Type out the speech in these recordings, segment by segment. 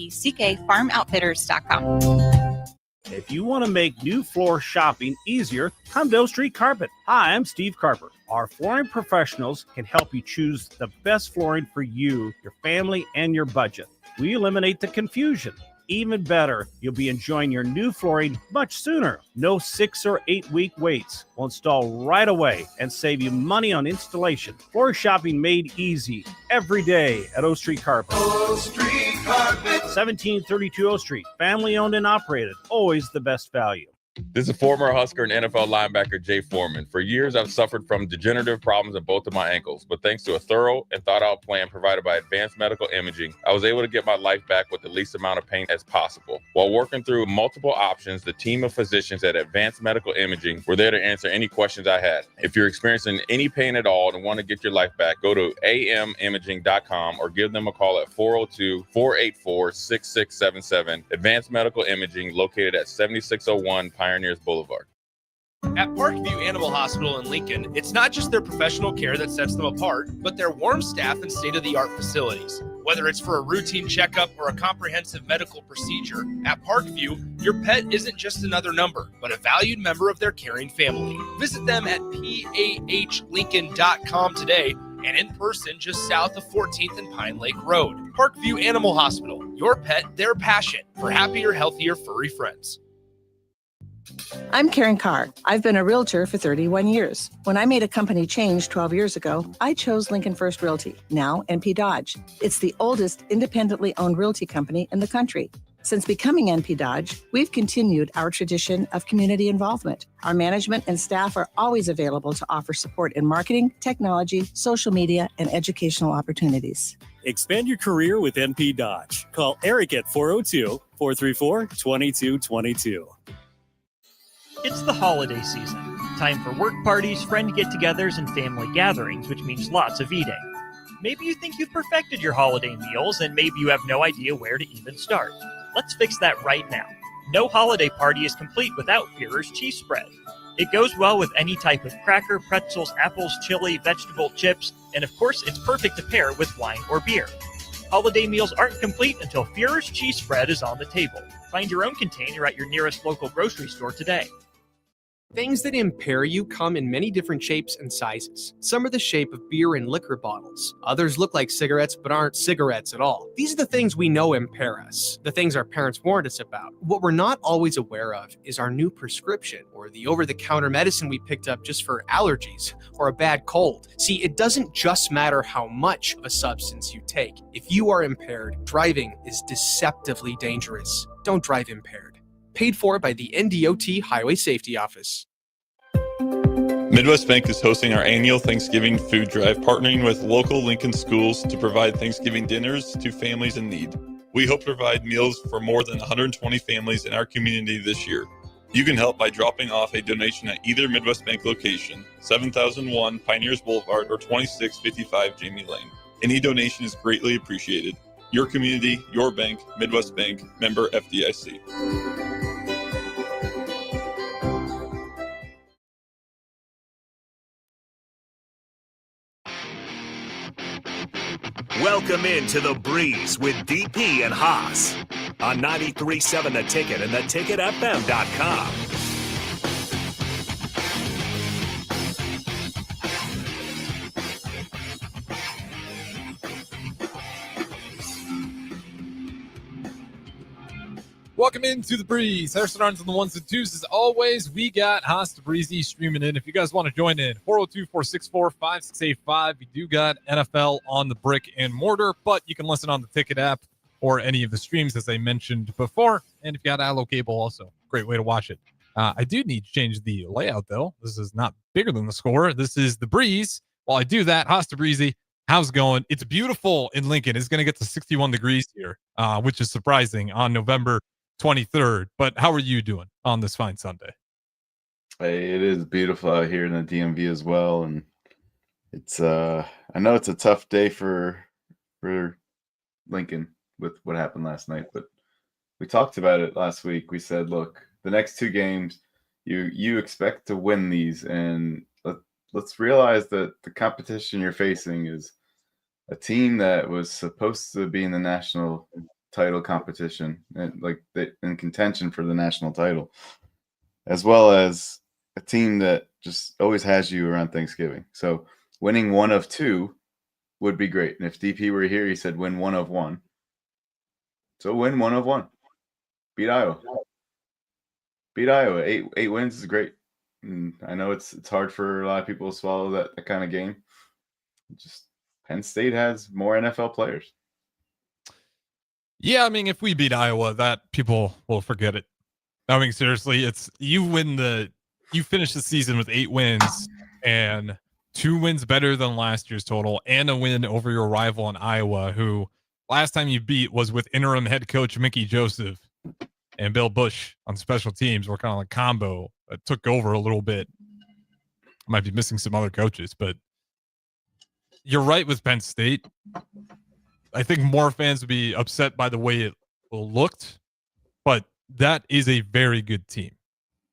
ckfarmoutfitters.com. If you want to make new floor shopping easier, come to O Street Carpet. Hi, I'm Steve Carper. Our flooring professionals can help you choose the best flooring for you, your family, and your budget. We eliminate the confusion. Even better, you'll be enjoying your new flooring much sooner. No 6 or 8 week waits. We'll install right away and save you money on installation. Floor shopping made easy every day at O Street Carpet. O Street Carpet. 1732 O Street. Family owned and operated. Always the best value. This is former Husker and NFL linebacker Jay Foreman. For years, I've suffered from degenerative problems in both of my ankles, but thanks to a thorough and thought-out plan provided by Advanced Medical Imaging, I was able to get my life back with the least amount of pain as possible. While working through multiple options, the team of physicians at Advanced Medical Imaging were there to answer any questions I had. If you're experiencing any pain at all and want to get your life back, go to amimaging.com or give them a call at 402-484-6677. Advanced Medical Imaging, located at 7601 Pioneers Boulevard. At Parkview Animal Hospital in Lincoln, it's not just their professional care that sets them apart, but their warm staff and state-of-the-art facilities. Whether it's for a routine checkup or a comprehensive medical procedure, at Parkview, your pet isn't just another number, but a valued member of their caring family. Visit them at pahlincoln.com today and in person just south of 14th and Pine Lake Road. Parkview Animal Hospital, your pet, their passion for happier, healthier, furry friends. I'm Karen Carr. I've been a realtor for 31 years. When I made a company change 12 years ago, I chose Lincoln First Realty, now NP Dodge. It's the oldest independently owned realty company in the country. Since becoming NP Dodge, we've continued our tradition of community involvement. Our management and staff are always available to offer support in marketing, technology, social media, and educational opportunities. Expand your career with NP Dodge. Call Eric at 402-434-2222. It's the holiday season. Time for work parties, friend get-togethers, and family gatherings, which means lots of eating. Maybe you think you've perfected your holiday meals, and maybe you have no idea where to even start. Let's fix that right now. No holiday party is complete without Führer's cheese spread. It goes well with any type of cracker, pretzels, apples, chili, vegetable chips, and of course, it's perfect to pair with wine or beer. Holiday meals aren't complete until Führer's cheese spread is on the table. Find your own container at your nearest local grocery store today. Things that impair you come in many different shapes and sizes. Some are the shape of beer and liquor bottles. Others look like cigarettes but aren't cigarettes at all. These are the things we know impair us, the things our parents warned us about. What we're not always aware of is our new prescription or the over-the-counter medicine we picked up just for allergies or a bad cold. See, it doesn't just matter how much of a substance you take. If you are impaired, driving is deceptively dangerous. Don't drive impaired. Paid for by the NDOT Highway Safety Office. Midwest Bank is hosting our annual Thanksgiving food drive, partnering with local Lincoln schools to provide Thanksgiving dinners to families in need. We hope to provide meals for more than 120 families in our community this year. You can help by dropping off a donation at either Midwest Bank location, 7001 Pioneers Boulevard or 2655 Jamie Lane. Any donation is greatly appreciated. Your community, your bank, Midwest Bank, member FDIC. Welcome into The Breeze with DP and Haas on 93.7 The Ticket and theticketfm.com. Welcome into The Breeze. Harrison Arns on the ones and twos. As always, we got Haas Tabrizi streaming in. If you guys want to join in, 402-464-5685. We do got NFL on the brick and mortar, but you can listen on the Ticket app or any of the streams, as I mentioned before. And if you got Allo Cable, also great way to watch it. I do need to change the layout, though. This is not bigger than the score. This is The Breeze. While I do that, Haas Tabrizi, how's it going? It's beautiful in Lincoln. It's going to get to 61 degrees here, which is surprising on November 23rd. But how are you doing on this fine Sunday? Hey, it is beautiful out here in the DMV as well, and it's I know it's a tough day for Lincoln with what happened last night, but we talked about it last week. We said, look, the next two games you expect to win these, and let's realize that the competition you're facing is a team that was supposed to be in the national title competition and in contention for the national title, as well as a team that just always has you around Thanksgiving. So winning one of two would be great. And if DP were here, he said win one of one. So win one of one. Beat Iowa. Beat Iowa. Eight wins is great. And I know it's hard for a lot of people to swallow that kind of game. Just Penn State has more NFL players. Yeah, I mean, if we beat Iowa, that people will forget it. I mean, seriously, it's you finish the season with 8 wins and 2 wins better than last year's total, and a win over your rival in Iowa, who last time you beat was with interim head coach Mickey Joseph and Bill Bush on special teams. We're kind of like combo. It took over a little bit. Might be missing some other coaches, but you're right with Penn State. I think more fans would be upset by the way it looked, but that is a very good team.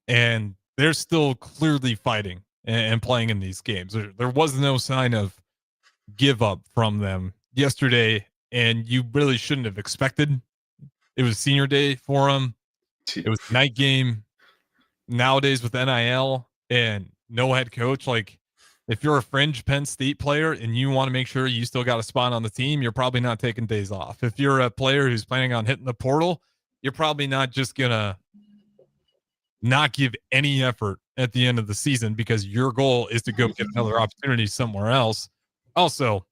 And they're still clearly fighting and playing in these games. There was no sign of give up from them yesterday, and you really shouldn't have expected. It was senior day for them. It was a night game. Nowadays with NIL and no head coach, like if you're a fringe Penn State player and you want to make sure you still got a spot on the team, you're probably not taking days off. If you're a player who's planning on hitting the portal, you're probably not just going to not give any effort at the end of the season because your goal is to go get another opportunity somewhere else. Also,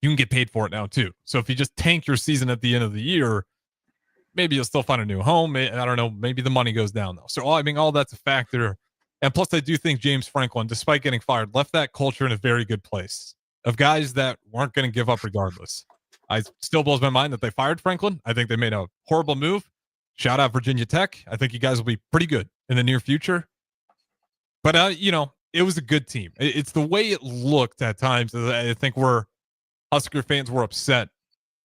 you can get paid for it now too. So if you just tank your season at the end of the year, maybe you'll still find a new home. I don't know. Maybe the money goes down though. So I mean, all that's a factor. And plus, I do think James Franklin, despite getting fired, left that culture in a very good place of guys that weren't going to give up regardless. I still blows my mind that they fired Franklin. I think they made a horrible move. Shout out Virginia Tech. I think you guys will be pretty good in the near future. But, it was a good team. It's the way it looked at times. I think Husker fans were upset.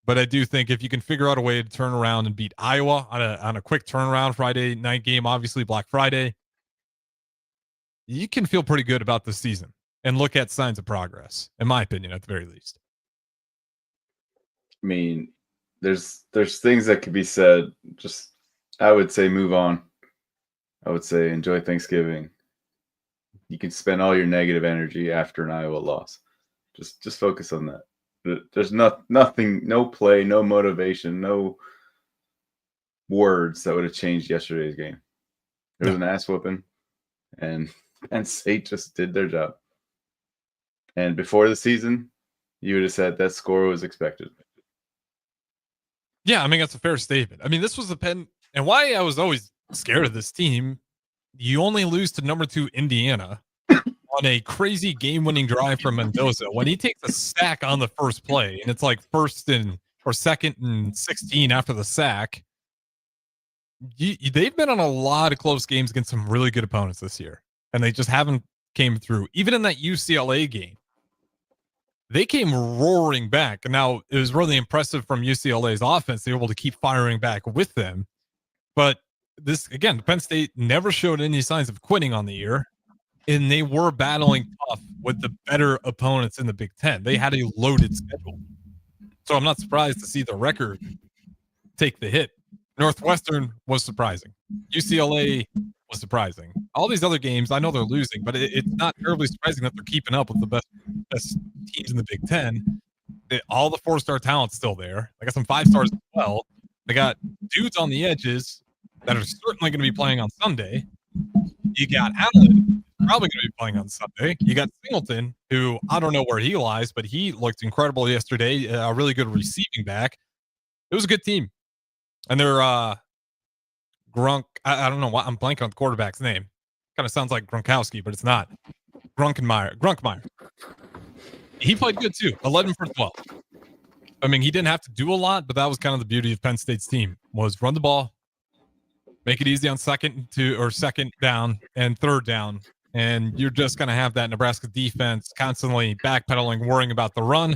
But I do think if you can figure out a way to turn around and beat Iowa on a quick turnaround Friday night game, obviously Black Friday, you can feel pretty good about the season and look at signs of progress, in my opinion, at the very least. I mean, there's things that could be said. Just, I would say move on. I would say enjoy Thanksgiving. You can spend all your negative energy after an Iowa loss. Just focus on that. There's nothing, no play, no motivation, no words that would have changed yesterday's game. There was an ass whooping, and State just did their job. And before the season, you would have said that score was expected. Yeah, I mean, that's a fair statement. I mean, this was the Penn, and why I was always scared of this team. You only lose to number 2 Indiana on a crazy game-winning drive from Mendoza when he takes a sack on the first play, and it's like second and 16 after the sack. They've been on a lot of close games against some really good opponents this year, and they just haven't came through. Even in that UCLA game, they came roaring back. And now it was really impressive from UCLA's offense. They were able to keep firing back with them. But this, again, Penn State never showed any signs of quitting on the year, and they were battling tough with the better opponents in the Big Ten. They had a loaded schedule. So I'm not surprised to see the record take the hit. Northwestern was surprising. UCLA was surprising. All these other games, I know they're losing, but it's not terribly surprising that they're keeping up with the best teams in the Big Ten. All the 4-star talent's still there. They got some 5-stars as well. They got dudes on the edges that are certainly going to be playing on Sunday. You got Allen, probably going to be playing on Sunday. You got Singleton, who I don't know where he lies, but he looked incredible yesterday. A really good receiving back. It was a good team. And they're Grunk. I don't know why I'm blanking on the quarterback's name. Kind of sounds like Gronkowski, but it's not. Grunkmeyer. He played good too. 11 for 12. I mean, he didn't have to do a lot, but that was kind of the beauty of Penn State's team was run the ball, make it easy on second down and third down. And you're just going to have that Nebraska defense constantly backpedaling, worrying about the run.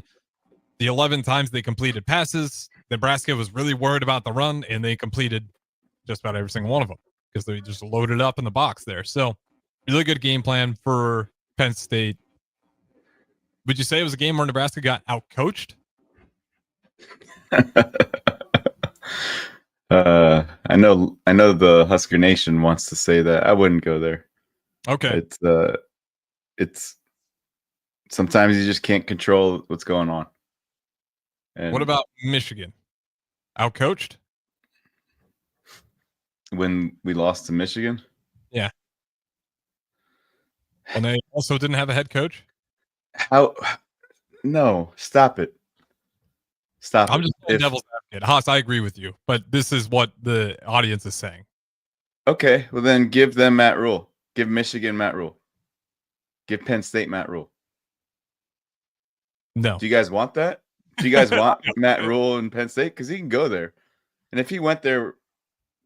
The 11 times they completed passes, Nebraska was really worried about the run, and they completed just about every single one of them because they just loaded up in the box there. So really good game plan for Penn State. Would you say it was a game where Nebraska got outcoached? I know the Husker Nation wants to say that. I wouldn't go there. Okay. It's sometimes you just can't control what's going on. And what about Michigan? Outcoached? When we lost to Michigan? Yeah. And they also didn't have a head coach? How? No, stop it. Stop I'm it. just playing devil's advocate. Haas, I agree with you, but this is what the audience is saying. Okay, well then give them Matt Rule. Give Michigan Matt Rule. Give Penn State Matt Rule. No. Do you guys want that? Do you guys want Matt Rule in Penn State? Because he can go there. And if he went there,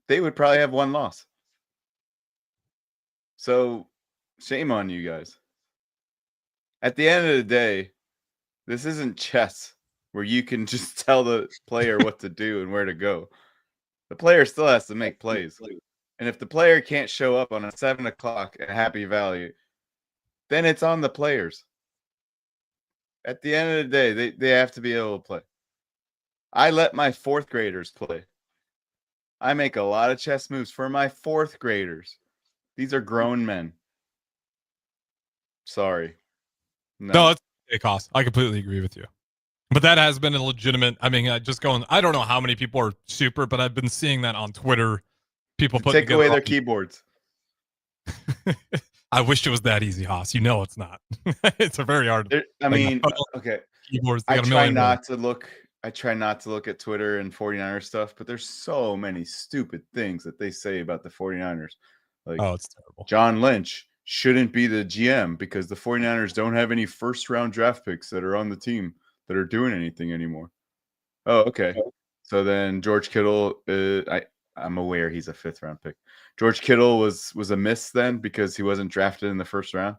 they would probably have one loss. So shame on you guys. At the end of the day, this isn't chess where you can just tell the player what to do and where to go. The player still has to make plays. And if the player can't show up on a 7 o'clock at Happy Valley, then it's on the players. At the end of the day, they have to be able to play. I let my fourth graders play. I make a lot of chess moves for my fourth graders. These are grown men. Sorry. No, it's a cost. I completely agree with you. But that has been a legitimate. I mean, just going. I don't know how many people are super, but I've been seeing that on Twitter. People take away their keyboards. I wish it was that easy, Haas. You know it's not. It's a very hard. Okay. Keyboards. I try not to look at Twitter and 49ers stuff, but there's so many stupid things that they say about the 49ers. Like, oh, it's terrible. John Lynch shouldn't be the GM because the 49ers don't have any first-round draft picks that are on the team that are doing anything anymore. Oh, okay. So then George Kittle, I'm aware he's a 5th-round pick. George Kittle was a miss then because he wasn't drafted in the 1st round?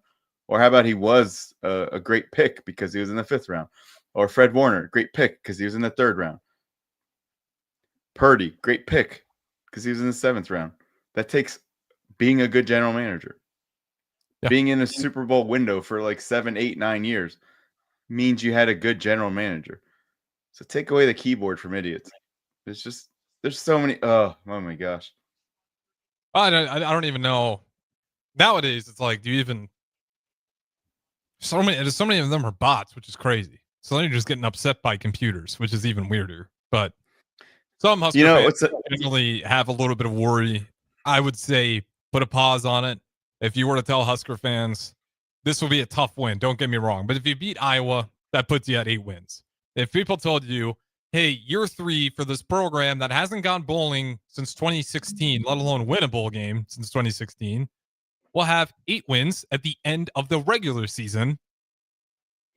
Or how about he was a great pick because he was in the 5th round? Or Fred Warner, great pick because he was in the 3rd round. Purdy, great pick because he was in the 7th round. That takes being a good general manager. Yeah. Being in a Super Bowl window for like 7, 8, 9 years means you had a good general manager. So take away the keyboard from idiots. There's so many. Oh my gosh. I don't even know. Nowadays, it's like, do you even? So many of them are bots, which is crazy. So then you're just getting upset by computers, which is even weirder. But some Husker fans generally have a little bit of worry. I would say put a pause on it. If you were to tell Husker fans, this will be a tough win. Don't get me wrong. But if you beat Iowa, that puts you at 8 wins. If people told you, hey, year 3 for this program that hasn't gone bowling since 2016, let alone win a bowl game since 2016, we'll have 8 wins at the end of the regular season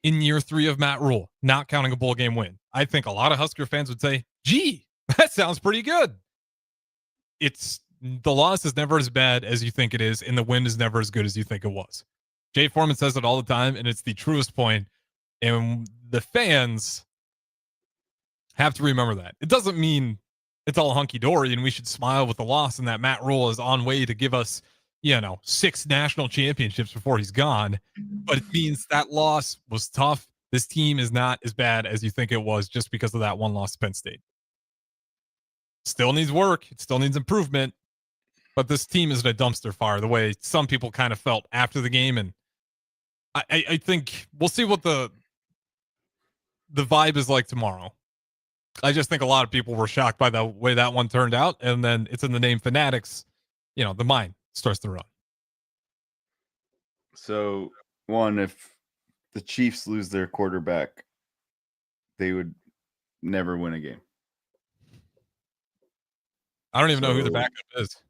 in year 3 of Matt Rule, not counting a bowl game win. I think a lot of Husker fans would say, gee, that sounds pretty good. The loss is never as bad as you think it is, and the win is never as good as you think it was. Jay Foreman says it all the time, and it's the truest point. And the fans have to remember that. It doesn't mean it's all hunky-dory and we should smile with the loss and that Matt Rule is on way to give us, 6 national championships before he's gone. But it means that loss was tough. This team is not as bad as you think it was just because of that one loss to Penn State. Still needs work. It still needs improvement. But this team isn't a dumpster fire the way some people kind of felt after the game. And I think we'll see what the vibe is like tomorrow. I just think a lot of people were shocked by the way that one turned out. And then it's in the name Fanatics. The mind starts to run. So, if the Chiefs lose their quarterback, they would never win a game. I don't even know who the backup is.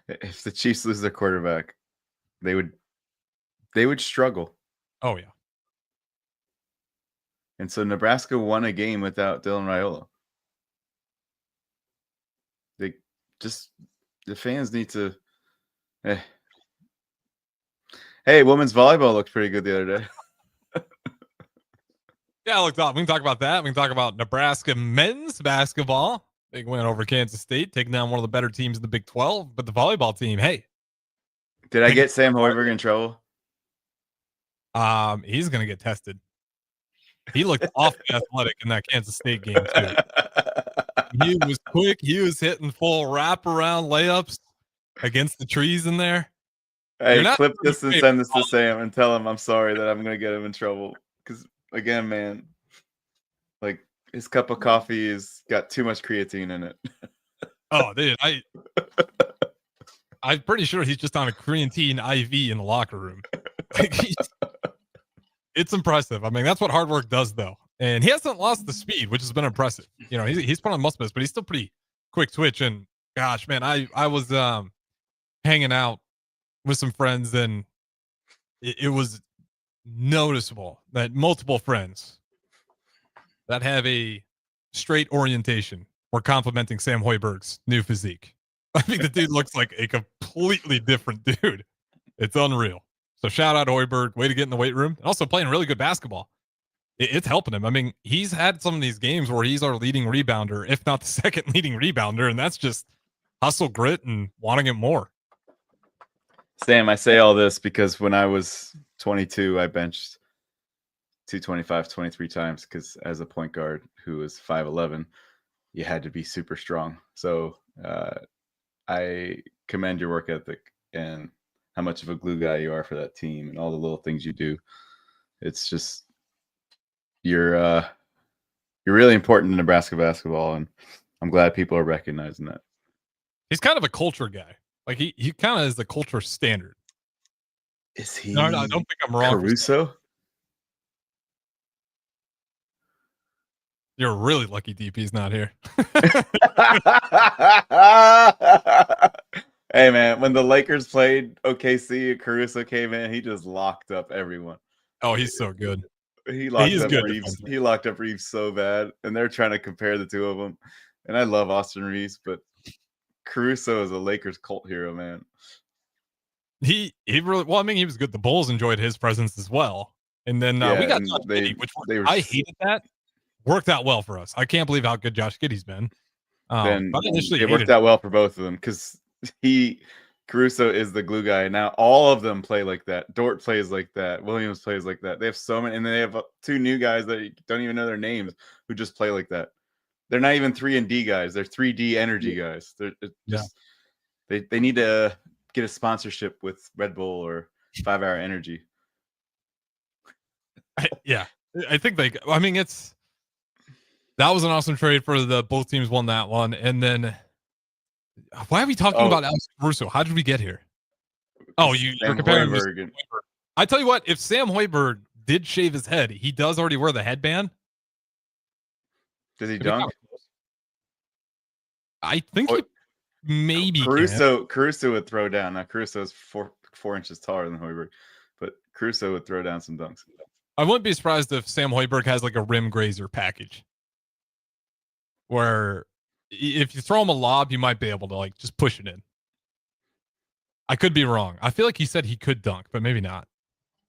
If the Chiefs lose their quarterback, they would struggle. Oh, yeah. And so Nebraska won a game without Dylan Raiola. The fans need to. Hey, women's volleyball looked pretty good the other day. Yeah, I looked up. We can talk about that. We can talk about Nebraska men's basketball. Big win over Kansas State, taking down one of the better teams in the Big 12. But the volleyball team, hey. Did I get Sam Hoiberg in trouble? He's going to get tested. He looked awfully athletic in that Kansas State game, too. He was quick. He was hitting full wraparound layups against the trees in there. Hey, clip this and send this to Sam and tell him I'm sorry that I'm gonna get him in trouble. Because again, man, like his cup of coffee is got too much creatine in it. Oh, dude, I'm pretty sure he's just on a creatine IV in the locker room. Like it's impressive. I mean, that's what hard work does, though. And he hasn't lost the speed, which has been impressive. You know, he's put on muscle mass, but he's still pretty quick twitch. And gosh, man, I was hanging out with some friends, and it was noticeable that multiple friends that have a straight orientation were complimenting Sam Hoiberg's new physique. I think the dude looks like a completely different dude. It's unreal. So shout out Hoiberg, way to get in the weight room, and also playing really good basketball. It's helping him. I mean, he's had some of these games where he's our leading rebounder, if not the second leading rebounder, and that's just hustle, grit, and wanting it more. Sam, I say all this because when I was 22, I benched 225 23 times because as a point guard who was 5'11", you had to be super strong. So I commend your work ethic and how much of a glue guy you are for that team and all the little things you do. It's just you're really important in Nebraska basketball, and I'm glad people are recognizing that. He's kind of a culture guy. Like he kind of is the culture standard. Is he? No, I don't think I'm wrong. Caruso? You're really lucky DP's not here. Hey man, when the Lakers played OKC and Caruso came in, he just locked up everyone. Oh, he's so good. He locked up Reeves so bad, and they're trying to compare the two of them. And I love Austin Reeves, but Caruso is a Lakers cult hero, man. He really, well, I mean, he was good. The Bulls enjoyed his presence as well. And then we got Josh Giddey, which I hated that. Worked out well for us. I can't believe how good Josh Giddey's been. But initially it worked out well for both of them because Caruso is the glue guy. Now all of them play like that. Dort plays like that. Williams plays like that. They have so many, and then they have two new guys that you don't even know their names who just play like that. They're not even 3-and-D guys. They're 3D energy guys. They're just they need to get a sponsorship with Red Bull or 5 Hour Energy. I think that was an awesome trade for both teams won that one. And then why are we talking about Alex Caruso? How did we get here? Oh, you're comparing Hoiberg. I tell you what, if Sam Hoiberg did shave his head, he does already wear the headband. Does he dunk? I think he maybe Caruso would throw down. Now Caruso's 4 inches taller than Hoiberg, but Caruso would throw down some dunks. I wouldn't be surprised if Sam Hoiberg has like a rim grazer package where if you throw him a lob, you might be able to like just push it in. I could be wrong. I feel like he said he could dunk, but maybe not.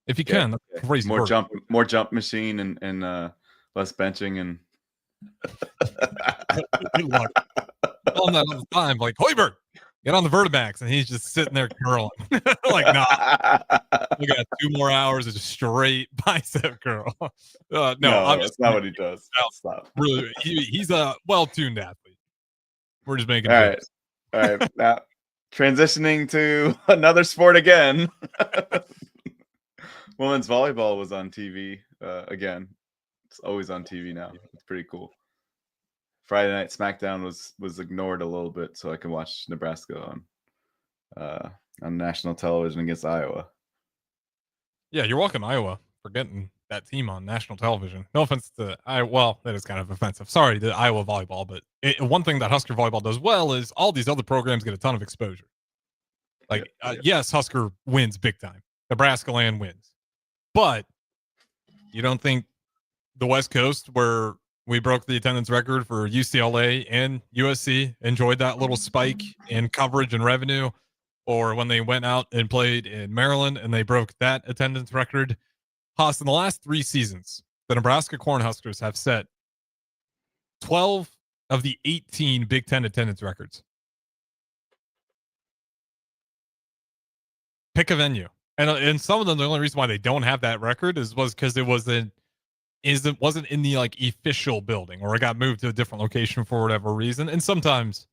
If he can, that's crazy. More jump machine and less benching and Good luck. Tell him that all the time, like Hoiberg, get on the Vertimax, and he's just sitting there curling. Like, nah, we got 2 more hours of just straight bicep curl. No, that's not what he does. Stop. Really, he's a well-tuned athlete. We're just making all right. Now transitioning to another sport again. Women's volleyball was on TV again. It's always on TV now. It's pretty cool. Friday night SmackDown was ignored a little bit, so I can watch Nebraska on national television against Iowa. Yeah, you're welcome, Iowa, for getting that team on national television. No offense to Iowa. Well, that is kind of offensive. Sorry to Iowa volleyball, but one thing that Husker volleyball does well is all these other programs get a ton of exposure. Like, yes, Husker wins big time. Nebraska land wins. But you don't think the West Coast, where we broke the attendance record for UCLA and USC, enjoyed that little spike in coverage and revenue, or when they went out and played in Maryland and they broke that attendance record? Haas, in the last 3 seasons, the Nebraska Cornhuskers have set 12 of the 18 Big Ten attendance records. Pick a venue. And some of them, the only reason why they don't have that record was because it was wasn't in the like official building, or it got moved to a different location for whatever reason. And sometimes,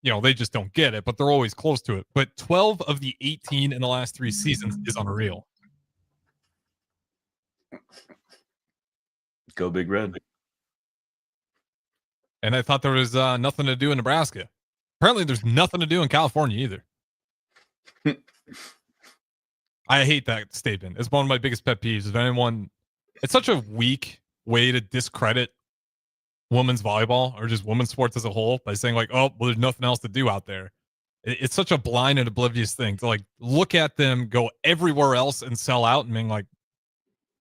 they just don't get it, but they're always close to it. But 12 of the 18 in the last 3 seasons is unreal. Go Big Red. And I thought there was nothing to do in Nebraska. Apparently, there's nothing to do in California either. I hate that statement. It's one of my biggest pet peeves. If anyone, it's such a weak way to discredit women's volleyball or just women's sports as a whole by saying like, oh, well, there's nothing else to do out there. It's such a blind and oblivious thing to like look at them go everywhere else and sell out and being like,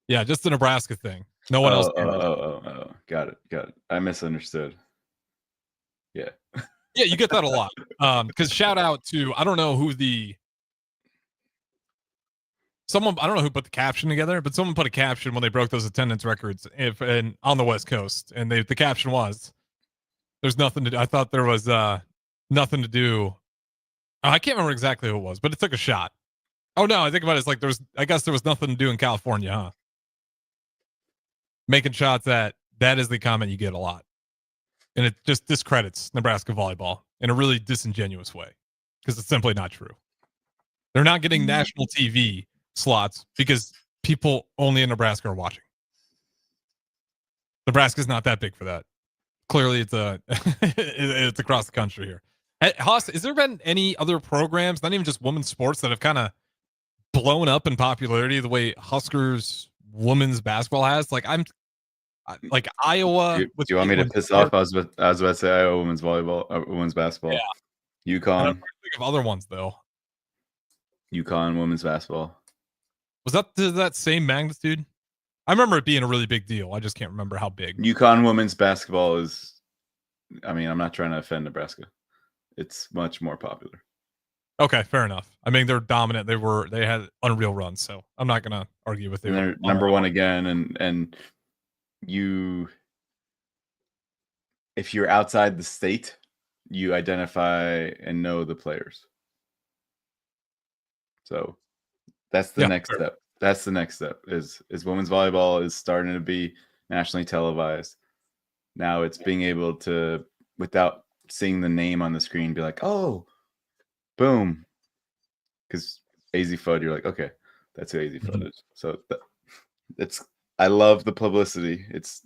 yeah, just the Nebraska thing. No one else. Oh, got it. I misunderstood. Yeah. Yeah, you get that a lot. Because shout out to, I don't know who I don't know who put the caption together, but someone put a caption when they broke those attendance records on the West Coast. And the caption was, there's nothing to do. I thought there was nothing to do. I can't remember exactly who it was, but it took a shot. Oh no, I think about it. It's like I guess there was nothing to do in California, huh? Making shots that is the comment you get a lot. And it just discredits Nebraska volleyball in a really disingenuous way because it's simply not true. They're not getting national TV slots because people only in Nebraska are watching. Nebraska's not that big for that. Clearly, it's across the country here. Haas, has there been any other programs, not even just women's sports, that have kind of blown up in popularity the way Huskers women's basketball has? Like like Iowa. Do you want me to piss off? I was about to say Iowa women's volleyball, women's basketball. Yeah. UConn. I don't think of other ones though. UConn women's basketball. Was that to that same magnitude? I remember it being a really big deal. I just can't remember how big. UConn women's basketball is. I mean, I'm not trying to offend Nebraska. It's much more popular. Okay, fair enough. I mean, they're dominant. They had unreal runs, so I'm not gonna argue with you. And they're number one again, and if you're outside the state, you identify and know the players. So that's the next step. That's the next step is women's volleyball is starting to be nationally televised. Now it's being able to, without seeing the name on the screen, be like, oh, boom. Because AZ FUD, you're like, okay, that's who AZ FUD is. So I love the publicity. It's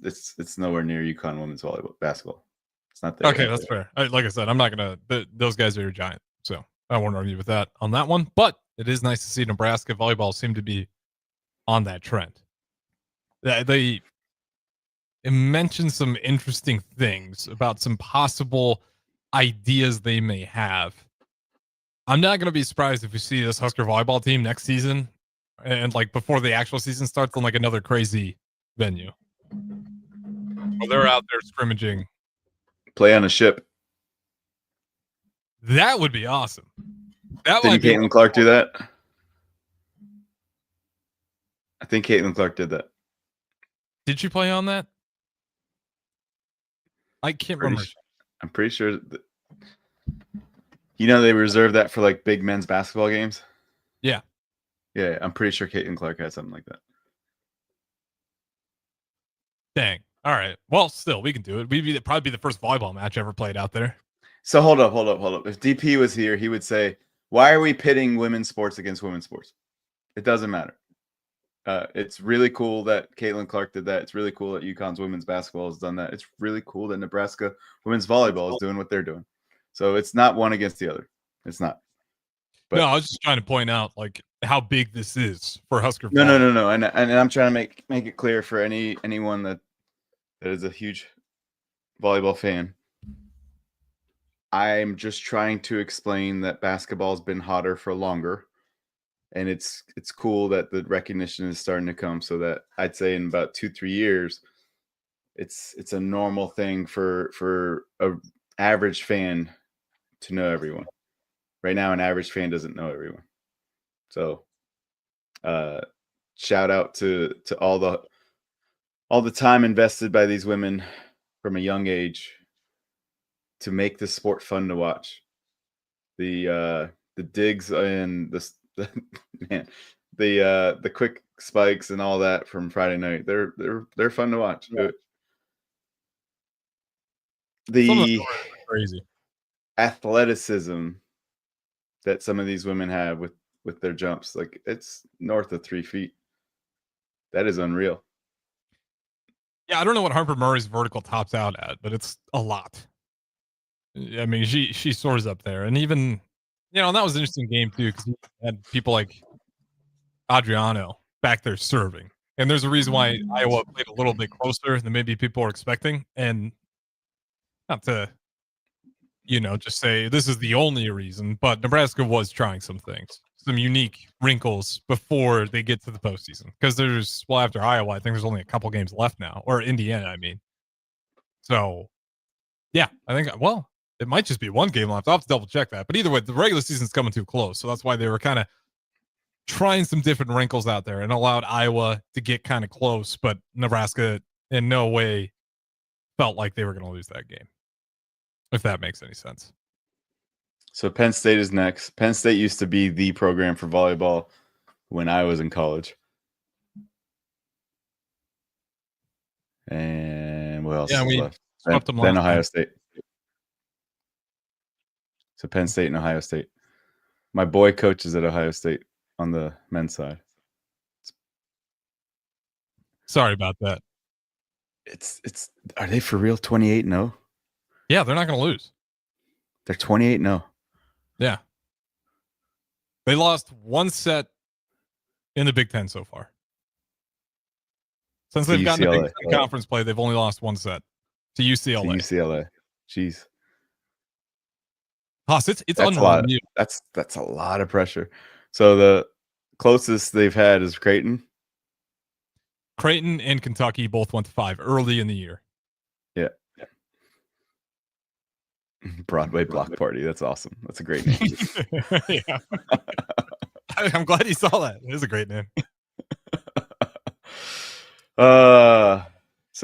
nowhere near UConn women's volleyball basketball. It's not there. Okay, that's fair. Like I said, I'm not gonna. Those guys are giant, so I won't argue with that on that one. But it is nice to see Nebraska volleyball seem to be on that trend. They mentioned some interesting things about some possible ideas they may have. I'm not going to be surprised if we see this Husker volleyball team next season and like before the actual season starts on like another crazy venue. Well, they're out there scrimmaging. Play on a ship. That would be awesome. Didn't Caitlin Clark do that? I think Caitlin Clark did that. Did she play on that? I can't remember. I'm pretty sure. They reserve that for like big men's basketball games. Yeah. Yeah, I'm pretty sure Caitlin Clark had something like that. Dang. All right. Well, still, we can do it. We'd probably be the first volleyball match ever played out there. So hold up. If DP was here, he would say, why are we pitting women's sports against women's sports? It doesn't matter. It's really cool that Caitlin Clark did that. It's really cool that UConn's women's basketball has done that. It's really cool that Nebraska women's volleyball is doing what they're doing. So it's not one against the other. It's not. But, no, I was just trying to point out like how big this is for Husker. No. And I'm trying to make it clear for anyone that is a huge volleyball fan. I'm just trying to explain that basketball's been hotter for longer. And it's cool that the recognition is starting to come, so that I'd say in about 2-3 years, it's a normal thing for a average fan to know everyone. Right now, an average fan doesn't know everyone. So, shout out to all the time invested by these women from a young age to make this sport fun to watch. The digs and man, the quick spikes and all that from Friday night. They're fun to watch. Yeah. The crazy athleticism that some of these women have with their jumps, like it's north of 3 feet. That is unreal. Yeah, I don't know what Harper Murray's vertical tops out at, but it's a lot. I mean, she soars up there, and even and that was an interesting game too because you had people like Adriano back there serving, and there's a reason why Iowa played a little bit closer than maybe people are expecting, and not to just say this is the only reason, but Nebraska was trying some things, some unique wrinkles before they get to the postseason. Because after Iowa, I think there's only a couple games left now, or Indiana, I mean. So, yeah, I think, it might just be one game left. I'll have to double check that. But either way, the regular season's coming too close. So that's why they were kind of trying some different wrinkles out there and allowed Iowa to get kind of close. But Nebraska in no way felt like they were going to lose that game. If that makes any sense. So Penn State is next. Penn State used to be the program for volleyball when I was in college. And what else is left? Then Ohio State. So Penn State and Ohio State. My boy coaches at Ohio State on the men's side. Sorry about that. It's are they for real 28-0? Yeah, they're not going to lose. They're 28-0. Yeah. They lost one set in the Big Ten so far. Since they've gotten to Big Ten conference play, they've only lost one set to UCLA. Jeez. Haas, it's unreal. That's a lot of pressure. So the closest they've had is Creighton. Creighton and Kentucky both went to 5 early in the year. Yeah. Broadway Block Party. That's awesome. That's a great name. Yeah. I'm glad you saw that. It is a great name. So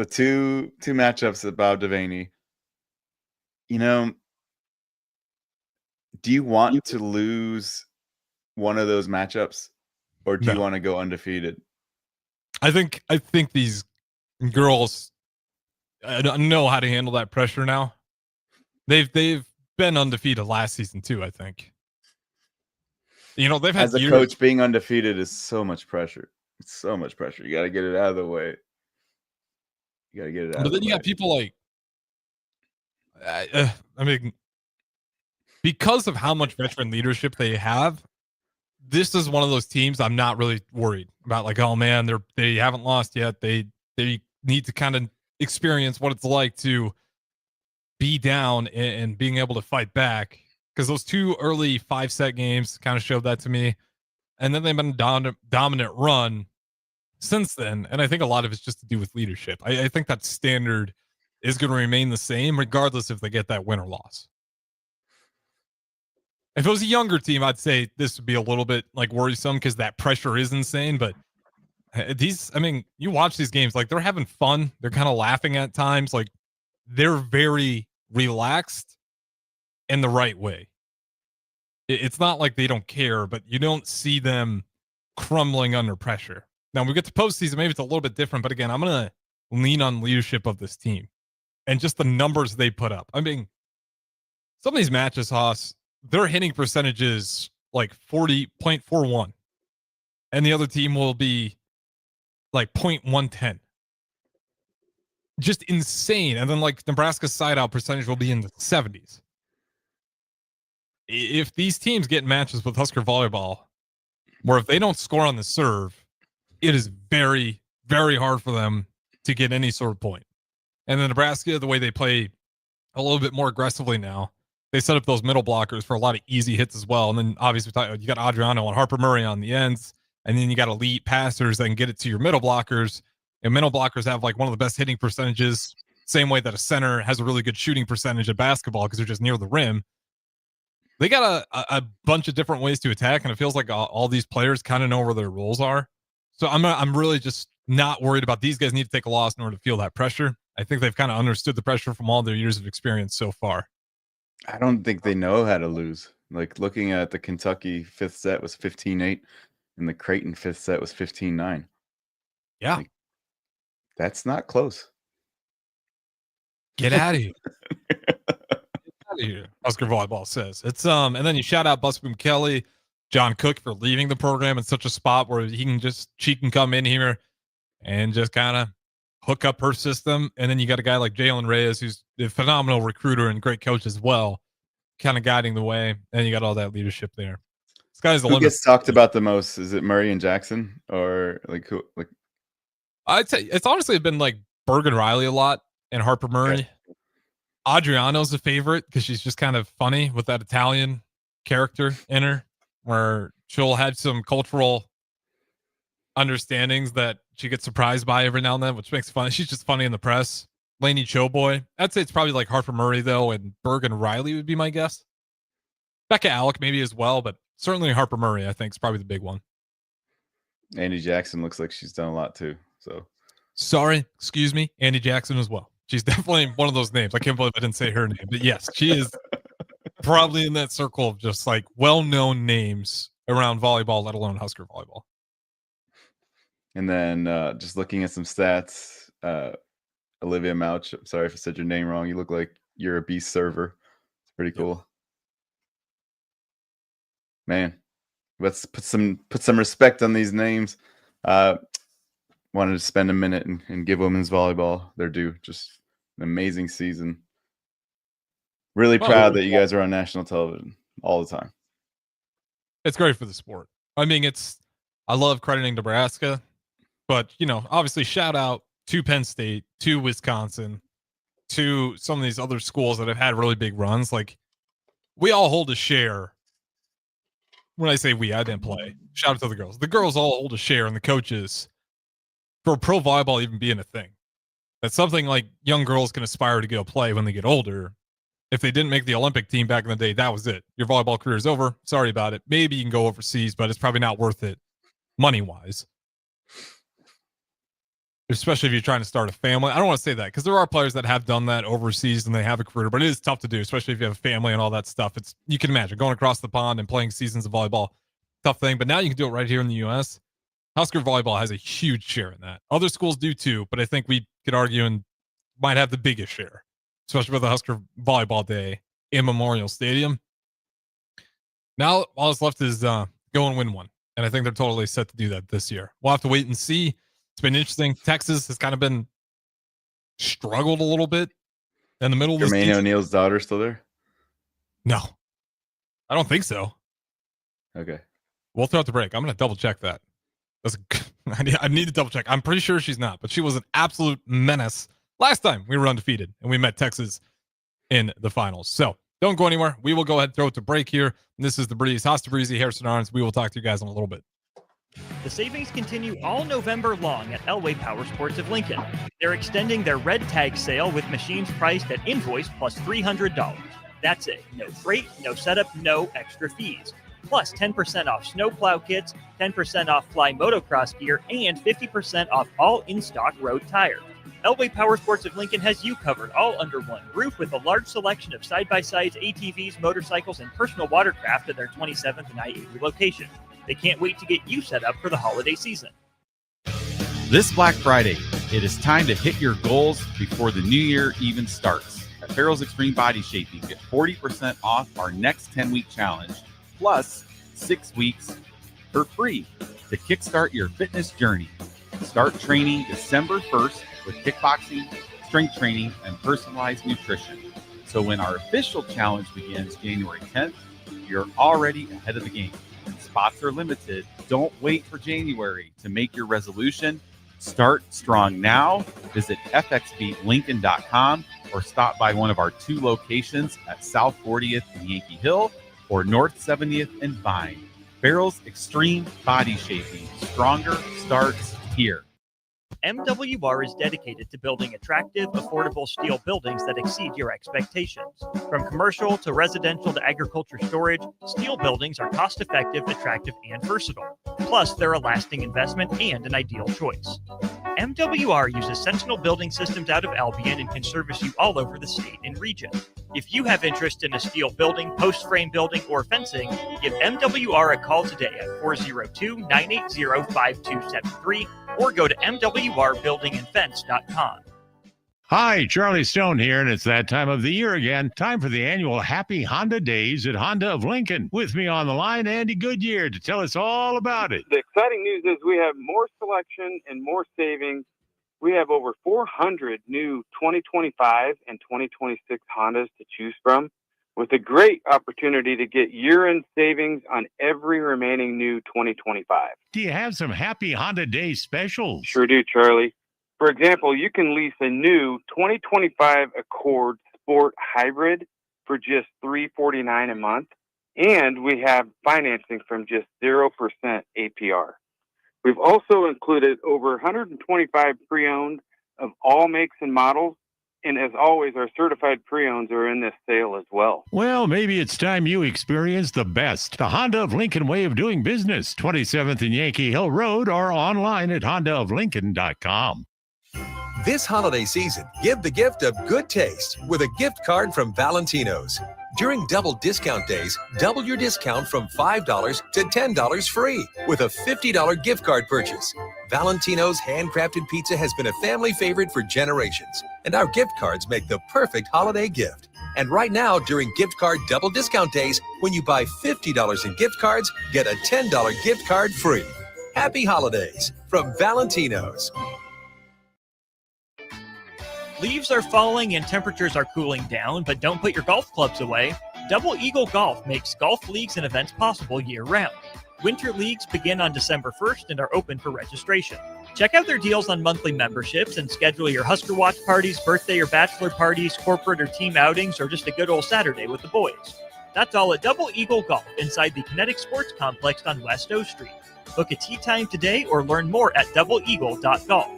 two matchups at Bob Devaney. Do you want to lose one of those matchups, or do you want to go undefeated? I think these girls know how to handle that pressure now. They've been undefeated last season too, I think. They've had as a years. Coach, being undefeated is so much pressure. It's so much pressure. You got to get it out of the way. But then you got people like, I mean, because of how much veteran leadership they have, this is one of those teams I'm not really worried about. Like, oh man, they haven't lost yet. They need to kind of experience what it's like to be down and being able to fight back, because those 2 early 5-set games kind of showed that to me. And then they've been a dominant run since then. And I think a lot of it's just to do with leadership. I think that standard is going to remain the same regardless if they get that win or loss. If it was a younger team, I'd say this would be a little bit like worrisome because that pressure is insane. But you watch these games, like they're having fun. They're kind of laughing at times. Like they're very relaxed in the right way. It's not like they don't care, but you don't see them crumbling under pressure. Now we get to postseason, maybe it's a little bit different, but again, I'm going to lean on leadership of this team and just the numbers they put up. I mean, some of these matches, Haas, their hitting percentages like 40.41, and the other team will be like 0.110. Just insane. And then like Nebraska's side out percentage will be in the 70s. If these teams get matches with Husker volleyball, where if they don't score on the serve, it is very, very hard for them to get any sort of point. And then Nebraska, the way they play a little bit more aggressively now, they set up those middle blockers for a lot of easy hits as well. And then obviously you got Adriano and Harper Murray on the ends, and then you got elite passers that can get it to your middle blockers. And middle blockers have like one of the best hitting percentages, same way that a center has a really good shooting percentage at basketball because they're just near the rim. They got a bunch of different ways to attack, and it feels like all these players kind of know where their roles are. So I'm really just not worried about these guys need to take a loss in order to feel that pressure. I think they've kind of understood the pressure from all their years of experience so far. I don't think they know how to lose. Like looking at the Kentucky 5th set was 15-8. And the Creighton fifth set was 15-9. Yeah. Like, that's not close. Get out of here. Get out of here. Husker Volleyball says. It's and then you shout out Busboom Kelly, John Cook for leaving the program in such a spot where she can come in here and just kind of hook up her system. And then you got a guy like Jalen Reyes, who's a phenomenal recruiter and great coach as well, kind of guiding the way. And you got all that leadership there. This guy's the Who limit. gets talked about the most? Is it Murray and Jackson, or like who? Like, I'd say it's honestly been like Bergen Riley a lot and Harper Murray. Okay. Adriano's a favorite because she's just kind of funny with that Italian character in her, where she'll have some cultural understandings that she gets surprised by every now and then, which makes it fun. She's just funny in the press. Lainey Choboy. I'd say it's probably like Harper Murray, though, and Bergen Riley would be my guess. Becca Alec maybe as well, but certainly Harper Murray, I think, is probably the big one. Andy Jackson looks like she's done a lot too. So sorry, excuse me, Andy Jackson as well. She's definitely one of those names. I can't believe I didn't say her name, but yes, she is probably in that circle of just like well-known names around volleyball, let alone Husker volleyball. And then just looking at some stats, Olivia Mouch. I'm sorry if I said your name wrong. You look like you're a beast server. It's pretty cool. Man, let's put some respect on these names. Wanted to spend a minute and give women's volleyball their due. Just an amazing season. Really proud that you guys are on national television all the time. It's great for the sport. I mean, I love crediting Nebraska, but obviously shout out to Penn State, to Wisconsin, to some of these other schools that have had really big runs. Like, we all hold a share. When I say we, I didn't play. Shout out to the girls. The girls all hold a share, and the coaches, for pro volleyball even being a thing. That's something like young girls can aspire to go play when they get older. If they didn't make the Olympic team back in the day, that was it. Your volleyball career is over. Sorry about it. Maybe you can go overseas, but it's probably not worth it money-wise. Especially if you're trying to start a family. I don't want to say that because there are players that have done that overseas and they have a career, but it is tough to do, especially if you have a family and all that stuff. You can imagine going across the pond and playing seasons of volleyball, tough thing. But now you can do it right here in the U.S. Husker volleyball has a huge share in that. Other schools do too, but I think we could argue and might have the biggest share, especially with the Husker Volleyball Day in Memorial Stadium. Now all that's left is go and win one, and I think they're totally set to do that this year. We'll have to wait and see. It's been interesting. Texas has kind of been struggled a little bit in the middle of the season. Jermaine O'Neal's daughter still there? No, I don't think so. Okay. We'll throw out the break. I'm going to double check that. I need to double check. I'm pretty sure she's not, but she was an absolute menace last time we were undefeated and we met Texas in the finals. So don't go anywhere. We will go ahead and throw it to break here. This is the Breeze. Tabrizi, Harrison Arens. We will talk to you guys in a little bit. The savings continue all November long at Elway Power Sports of Lincoln. They're extending their red tag sale with machines priced at invoice plus $300. That's it. No freight, no setup, no extra fees. Plus 10% off snowplow kits, 10% off fly motocross gear, and 50% off all in-stock road tire. Elway Power Sports of Lincoln has you covered all under one roof with a large selection of side-by-sides, ATVs, motorcycles, and personal watercraft at their 27th and I-80 location. They can't wait to get you set up for the holiday season. This Black Friday, it is time to hit your goals before the new year even starts. At Farrell's Extreme Body Shaping, get 40% off our next 10-week challenge, plus 6 weeks for free to kickstart your fitness journey. Start training December 1st with kickboxing, strength training, and personalized nutrition. So when our official challenge begins January 10th, you're already ahead of the game. Spots are limited. Don't wait for January to make your resolution. Start strong now. Visit fxblincoln.com or stop by one of our 2 locations at South 40th and Yankee Hill or North 70th and Vine. Farrell's Extreme Body Shaping. Stronger starts here. MWR is dedicated to building attractive, affordable steel buildings that exceed your expectations. From commercial to residential to agriculture storage, steel buildings are cost-effective, attractive, and versatile. Plus, they're a lasting investment and an ideal choice. MWR uses Sentinel Building Systems out of Albion and can service you all over the state and region. If you have interest in a steel building, post frame building, or fencing, give MWR a call today at 402-980-5273 or go to mwrbuildingandfence.com. Hi, Charlie Stone here, and it's that time of the year again. Time for the annual Happy Honda Days at Honda of Lincoln. With me on the line, Andy Goodyear, to tell us all about it. The exciting news is we have more selection and more savings. We have over 400 new 2025 and 2026 Hondas to choose from, with a great opportunity to get year-end savings on every remaining new 2025. Do you have some Happy Honda Day specials? Sure do, Charlie. For example, you can lease a new 2025 Accord Sport Hybrid for just $349 a month, and we have financing from just 0% APR. We've also included over 125 pre-owned of all makes and models, and as always, our certified pre-owns are in this sale as well. Well, maybe it's time you experience the best. The Honda of Lincoln way of doing business, 27th and Yankee Hill Road, or online at hondaoflincoln.com. This holiday season, give the gift of good taste with a gift card from Valentino's. During double discount days, double your discount from $5 to $10 free with a $50 gift card purchase. Valentino's handcrafted pizza has been a family favorite for generations, and our gift cards make the perfect holiday gift. And right now, during gift card double discount days, when you buy $50 in gift cards, get a $10 gift card free. Happy holidays from Valentino's. Leaves are falling and temperatures are cooling down, but don't put your golf clubs away. Double Eagle Golf makes golf leagues and events possible year-round. Winter leagues begin on December 1st and are open for registration. Check out their deals on monthly memberships and schedule your Husker Watch parties, birthday or bachelor parties, corporate or team outings, or just a good old Saturday with the boys. That's all at Double Eagle Golf inside the Kinetic Sports Complex on West O Street. Book a tee time today or learn more at doubleeagle.golf.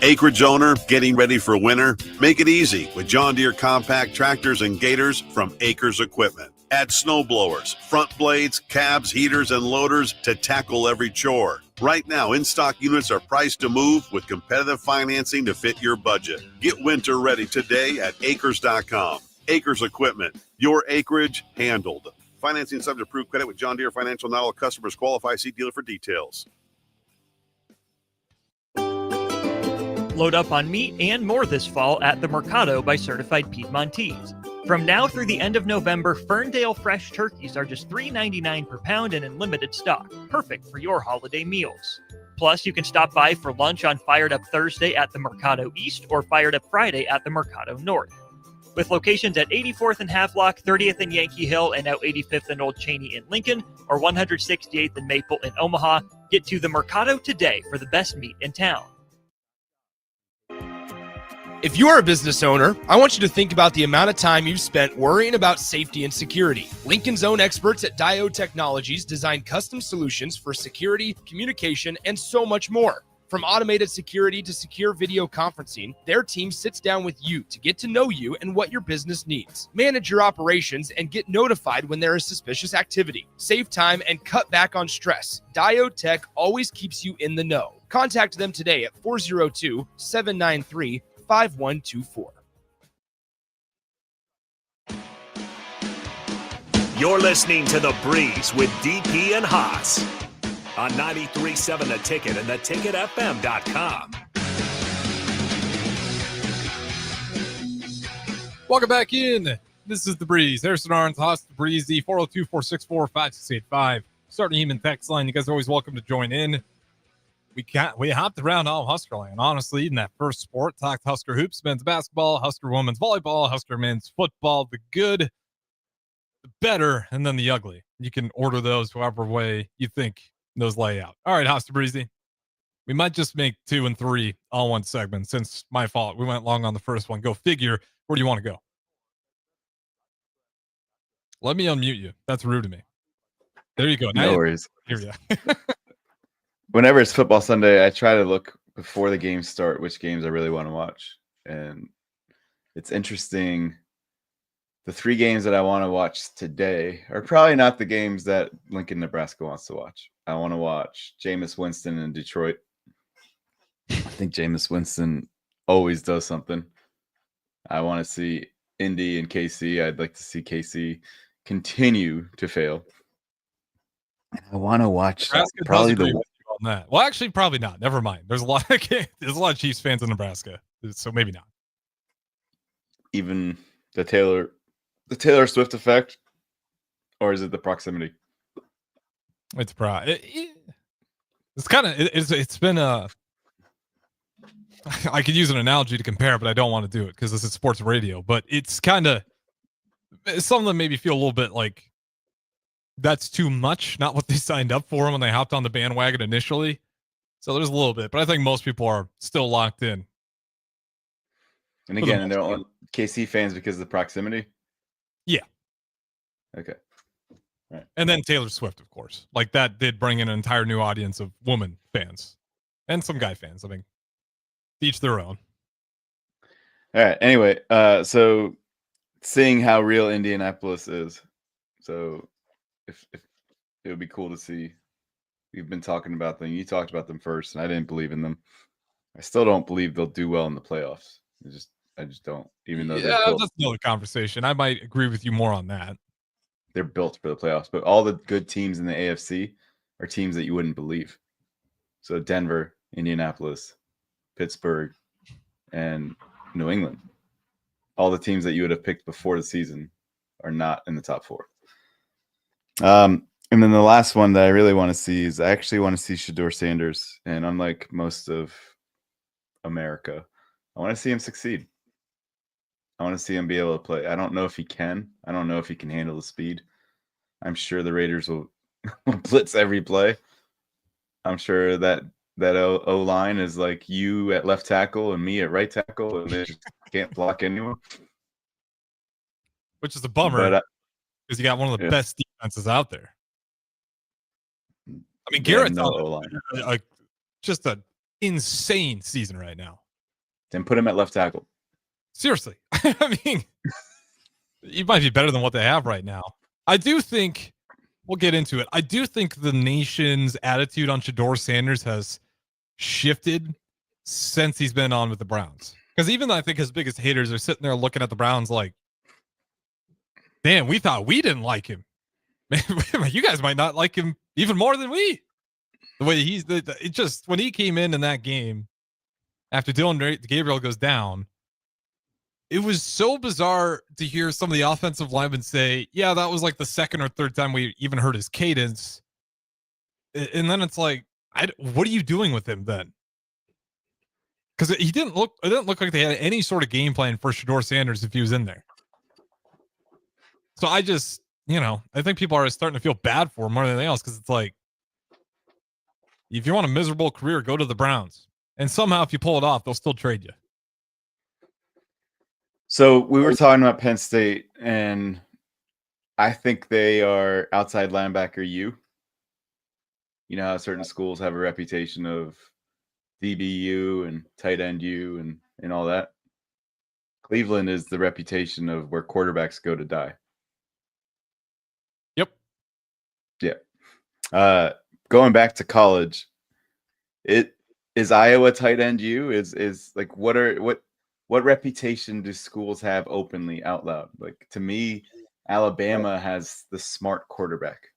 Acreage owner getting ready for winter? Make it easy with John Deere compact tractors and gators from Acres Equipment. Add snow blowers, front blades, cabs, heaters, and loaders to tackle every chore. Right now, in-stock units are priced to move with competitive financing to fit your budget. Get winter ready today at acres.com. Acres Equipment, your acreage handled. Financing subject to approved credit with John Deere Financial. Not all customers qualify. See dealer for details. Load up on meat and more this fall at the Mercado by Certified Piedmontese. From now through the end of November, Ferndale fresh turkeys are just $3.99 per pound and in limited stock, perfect for your holiday meals. Plus, you can stop by for lunch on Fired Up Thursday at the Mercado East or Fired Up Friday at the Mercado North. With locations at 84th and Havelock, 30th and Yankee Hill, and now 85th and Old Cheney in Lincoln, or 168th and Maple in Omaha, get to the Mercado today for the best meat in town. If you are a business owner, I want you to think about the amount of time you've spent worrying about safety and security. Lincoln's own experts at Diode Technologies design custom solutions for security, communication, and so much more. From automated security to secure video conferencing, their team sits down with you to get to know you and what your business needs. Manage your operations and get notified when there is suspicious activity. Save time and cut back on stress. Diode Tech always keeps you in the know. Contact them today at 402-793-5124. You're listening to The Breeze with DP and Haas on 93.7 The Ticket and theticketfm.com. Welcome back in. This is The Breeze. Harrison Arens, Haas, Tabrizi, 402-464-5685. Starting Heman text line. You guys are always welcome to join in. We hopped around all Huskerland, honestly, in that first sport. Talked Husker hoops, men's basketball, Husker women's volleyball, Husker men's football, the good, the better, and then the ugly. You can order those however way you think those lay out. All right, Haas Tabrizi. We might just make 2 and 3 all one segment since my fault. We went long on the first one. Go figure. Where do you want to go? Let me unmute you. That's rude of me. There you go. No worries. Here we go. Whenever it's football Sunday, I try to look before the games start which games I really want to watch. And it's interesting. The 3 games that I want to watch today are probably not the games that Lincoln, Nebraska wants to watch. I want to watch Jameis Winston in Detroit. I think Jameis Winston always does something. I want to see Indy and KC. I'd like to see KC continue to fail. I want to watch Nebraska probably does agree the with you on that. Well, actually, probably not. Never mind. There's a lot of Chiefs fans in Nebraska, so maybe not. even the Taylor Swift effect, or is it the proximity? It's it's kind of it's been a. I could use an analogy to compare, but I don't want to do it because this is sports radio. But it's kind of some of them maybe feel a little bit like that's too much, not what they signed up for when they hopped on the bandwagon initially. So there's a little bit, but I think most people are still locked in. And again, they're all KC fans because of the proximity. Yeah. Okay. Right. And then Taylor Swift, of course. Like that did bring in an entire new audience of woman fans and some guy fans. I mean, each their own. All right. Anyway, so seeing how real Indianapolis is. So if it would be cool to see. We've been talking about them. You talked about them first, and I didn't believe in them. I still don't believe they'll do well in the playoffs. I just don't. Even though that's another conversation. I might agree with you more on that. They're built for the playoffs, but all the good teams in the AFC are teams that you wouldn't believe. So Denver, Indianapolis, Pittsburgh, and New England. All the teams that you would have picked before the season are not in the top four. And then the last one that I really want to see is I actually want to see Shedeur Sanders. And unlike most of America, I want to see him succeed. I want to see him be able to play. I don't know if he can. I don't know if he can handle the speed. I'm sure the Raiders will blitz every play. I'm sure that O-line is like you at left tackle and me at right tackle, and they just can't block anyone. Which is a bummer because you got one of the best defenses out there. I mean, Garrett's on just an insane season right now. Then put him at left tackle. Seriously. I mean, he might be better than what they have right now. I do think, we'll get into it, I do think the nation's attitude on Shedeur Sanders has shifted since he's been on with the Browns. Because even though I think his biggest haters are sitting there looking at the Browns like, damn, we thought we didn't like him. You guys might not like him even more than we. The way it just, when he came in that game, after Dylan Gabriel goes down, it was so bizarre to hear some of the offensive linemen say, yeah, that was like the second or third time we even heard his cadence. And then it's like, what are you doing with him then? Because it didn't look like they had any sort of game plan for Shedeur Sanders if he was in there. So I just, I think people are starting to feel bad for him more than anything else because it's like, if you want a miserable career, go to the Browns. And somehow if you pull it off, they'll still trade you. So we were talking about Penn State, and I think they are outside linebacker U. You know how certain schools have a reputation of DBU and tight end U and all that. Cleveland is the reputation of where quarterbacks go to die. Yep. Yeah. Going back to college, it is Iowa tight end U is like what reputation do schools have openly out loud? Like, to me, Alabama has the smart quarterback.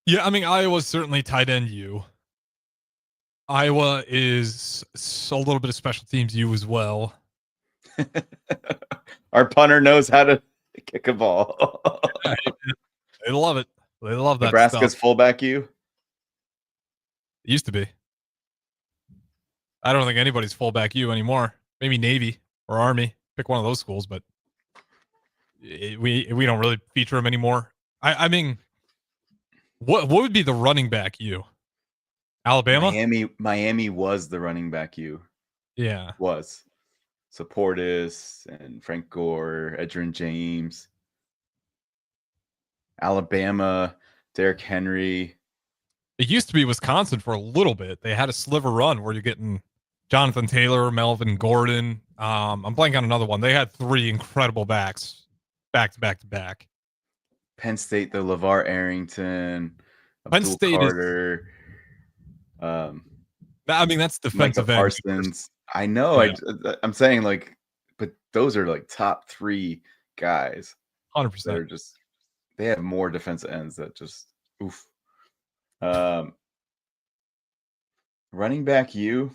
Yeah, I mean, Iowa's certainly tight end U. Iowa is a little bit of special teams U as well. Our punter knows how to kick a ball. They love it. They love that Nebraska's stuff. fullback U? It used to be. I don't think anybody's fullback U anymore. Maybe Navy or Army. Pick one of those schools, but we don't really feature them anymore. I mean, what would be the running back U? Alabama? Miami was the running back U. Yeah. Was. So Portis and Frank Gore, Edgerrin James. Alabama, Derrick Henry. It used to be Wisconsin for a little bit. They had a sliver run where you're getting Jonathan Taylor, Melvin Gordon. I'm blanking on another one. They had three incredible backs back to back to back. Penn State, the LeVar Arrington, Penn Abdul State Carter. I mean, that's Micah defensive end. Parsons. I know. Yeah. I'm saying like, but those are like top 3 guys. 100%. They're just they have more defensive ends that just oof. Running back, you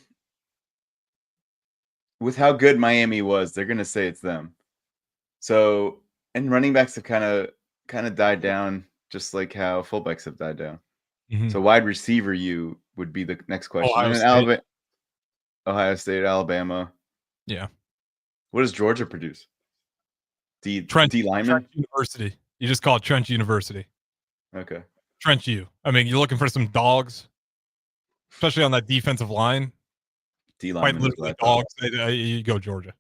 with how good Miami was, they're gonna say it's them. So, and running backs have kind of died down, just like how fullbacks have died down. Mhm. So, wide receiver, you would be the next question. Ohio And State. Ohio State, Alabama. Yeah. What does Georgia produce? Trent lineman? University. You just call it Trent University. Okay. Trent U. I mean, you're looking for some dogs, especially on that defensive line. D Quite lineman. literally dogs. You go Georgia.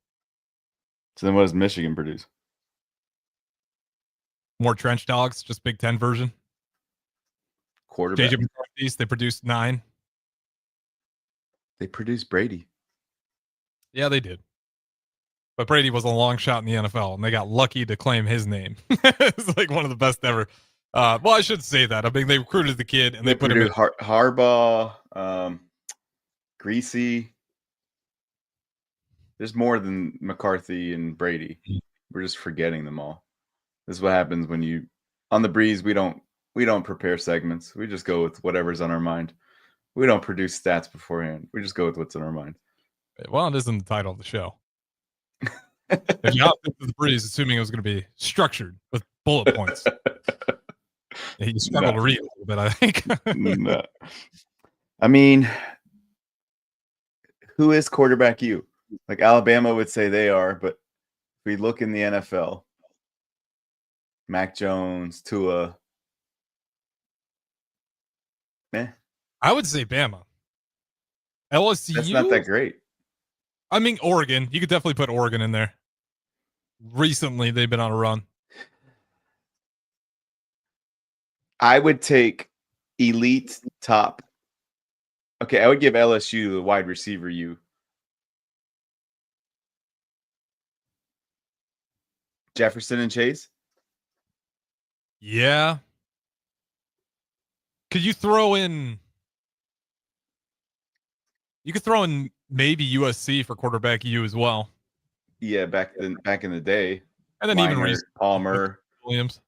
So then, what does Michigan produce? More trench dogs, just Big Ten version. Quarterback. JJ McCarthy's, they produced 9. They produced Brady. Yeah, they did. But Brady was a long shot in the NFL, and they got lucky to claim his name. It's like one of the best ever. Well, I should say that. I mean, they recruited the kid, and they put him in. Harbaugh, Greasy. There's more than McCarthy and Brady. We're just forgetting them all. This is what happens when you on the breeze. We don't prepare segments. We just go with whatever's on our mind. We don't produce stats beforehand. We just go with what's on our mind. Well, it isn't the title of the show. If you hopped into the breeze, assuming it was going to be structured with bullet points, you struggle to read a little bit, I think. No. I mean, who is quarterback you? Like Alabama would say they are, but if we look in the NFL, Mac Jones, Tua, I would say Bama. LSU. That's not that great. I mean, Oregon. You could definitely put Oregon in there. Recently, they've been on a run. I would take elite top. Okay, I would give LSU the wide receiver you. Jefferson and Chase? Yeah. Could you throw in... You could throw in maybe USC for quarterback U as well. Yeah, back in the day. And then Minor, even Palmer. Williams.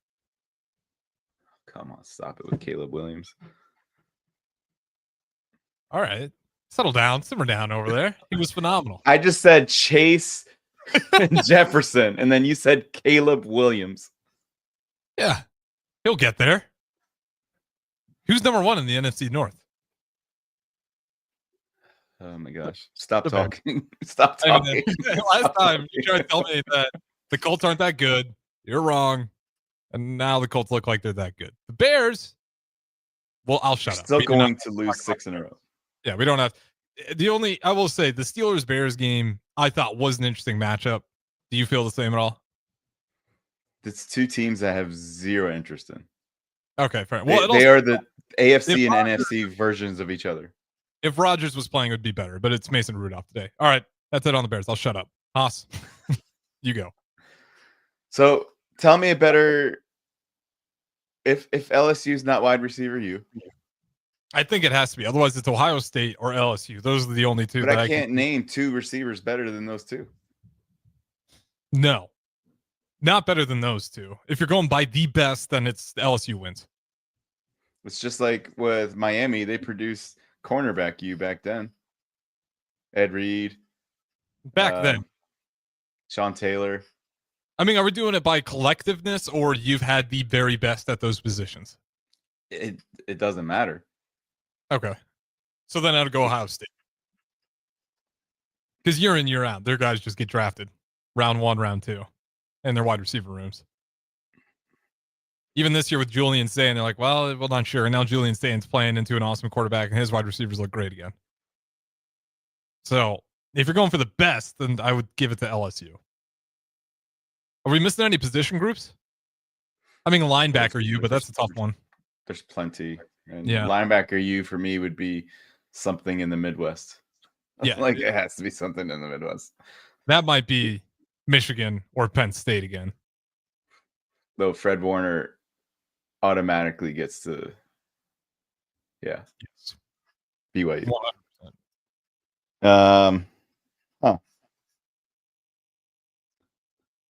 Come on, stop it with Caleb Williams. All right. Settle down. Simmer down over there. He was phenomenal. I just said Chase and Jefferson, and then you said Caleb Williams. Yeah. He'll get there. Who's number 1 in the NFC North? Oh my gosh. Stop talking. Stop talking. Last time you tried to tell me that the Colts aren't that good. You're wrong. And now the Colts look like they're that good. The Bears, well, I'll shut up. Still going to lose 6 in a row. Yeah, we don't have. I will say, the Steelers-Bears game, I thought was an interesting matchup. Do you feel the same at all? It's 2 teams that have zero interest in. Okay, fair. Well, they are the AFC and NFC versions of each other. If Rodgers was playing, it would be better, but it's Mason Rudolph today. All right, that's it on the Bears. I'll shut up. Haas, you go. So tell me a better. If LSU's not wide receiver, you. I think it has to be. Otherwise, it's Ohio State or LSU. Those are the only 2. But I can't name 2 receivers better than those 2. No, not better than those 2. If you're going by the best, then it's LSU wins. It's just like with Miami, they produced cornerback you back then. Ed Reed. Back then. Sean Taylor. I mean, are we doing it by collectiveness, or you've had the very best at those positions? It doesn't matter. Okay. So then I'd go Ohio State. Because year in, year out, their guys just get drafted. Round 1, round 2. And their wide receiver rooms. Even this year with Julian Stain, they're like, well, not sure. And now Julian Stain's playing into an awesome quarterback, and his wide receivers look great again. So if you're going for the best, then I would give it to LSU. Are we missing any position groups? I mean, linebacker you, but that's a tough one. There's plenty. And yeah. Linebacker you, for me, would be something in the Midwest. Yeah. Like, it has to be something in the Midwest. That might be Michigan or Penn State again. Though Fred Warner automatically gets to, BYU. 100%.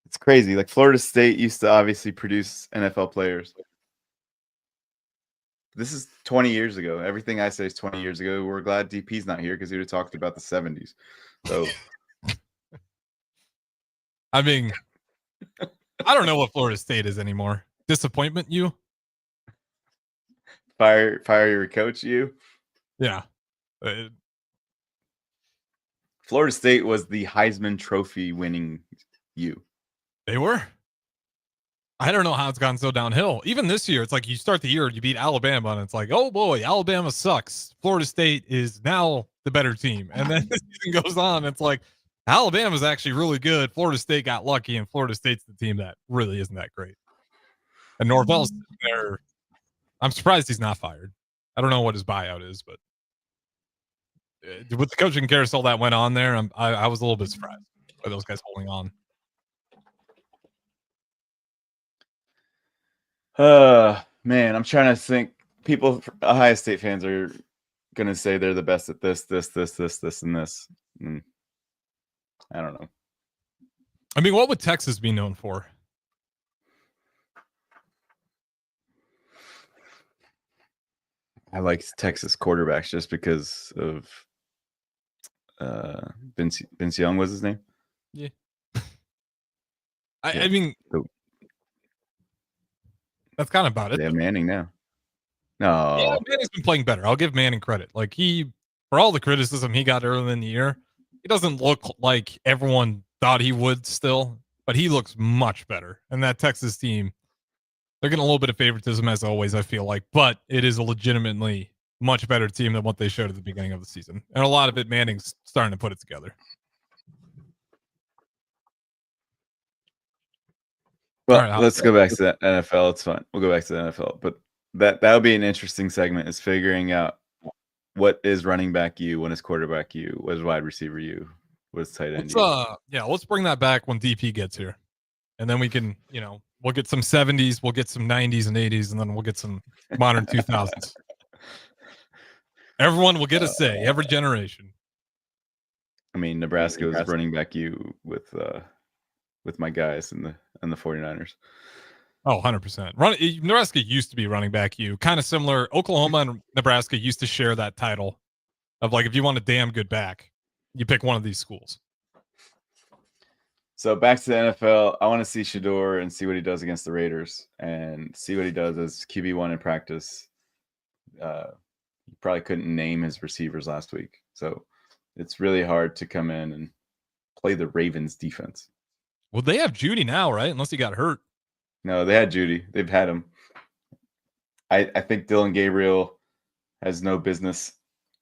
It's crazy. Like Florida State used to obviously produce NFL players. This is 20 years ago. Everything I say is 20 years ago. We're glad DP's not here because he would have talked about the 70s. So, I mean, I don't know what Florida State is anymore. Disappointment, you? Fire your coach, you? Yeah. Florida State was the Heisman Trophy winning you. They were. I don't know how it's gone so downhill. Even this year, it's like you start the year, you beat Alabama, and it's like, oh boy, Alabama sucks. Florida State is now the better team. And then the season goes on, it's like Alabama's actually really good. Florida State got lucky, and Florida State's the team that really isn't that great. And Norvell's there. I'm surprised he's not fired. I don't know what his buyout is, but with the coaching carousel that went on there, I was a little bit surprised by those guys holding on. Man, I'm trying to think. People, Ohio State fans are going to say they're the best at this, and this. I don't know. I mean, what would Texas be known for? I like Texas quarterbacks just because of Vince Young was his name. Yeah. I mean, that's kind of about it. They have Manning now. No. Yeah, Manning's been playing better. I'll give Manning credit. Like for all the criticism he got early in the year, he doesn't look like everyone thought he would still, but he looks much better. And that Texas team, they're getting a little bit of favoritism as always, I feel like, but it is a legitimately much better team than what they showed at the beginning of the season. And a lot of it, Manning's starting to put it together. Well, right, let's go back to the NFL. It's fun. We'll go back to the NFL, but that'll be an interesting segment, is figuring out what is running back you, when is quarterback you, what is wide receiver you, what is tight end you. Let's bring that back when DP gets here, and then we can, we'll get some 70s, we'll get some 90s and 80s, and then we'll get some modern 2000s. Everyone will get a say, every generation. I mean, Nebraska was running back you with my guys in the 49ers. Oh, 100%. Nebraska used to be running back you. Kind of similar. Oklahoma and Nebraska used to share that title of, like, if you want a damn good back, you pick one of these schools. So back to the NFL, I want to see Shedeur and see what he does against the Raiders and see what he does as QB1 in practice. He probably couldn't name his receivers last week. So it's really hard to come in and play the Ravens defense. Well, they have Judy now, right? Unless he got hurt. No, they had Judy. They've had him. I think Dylan Gabriel has no business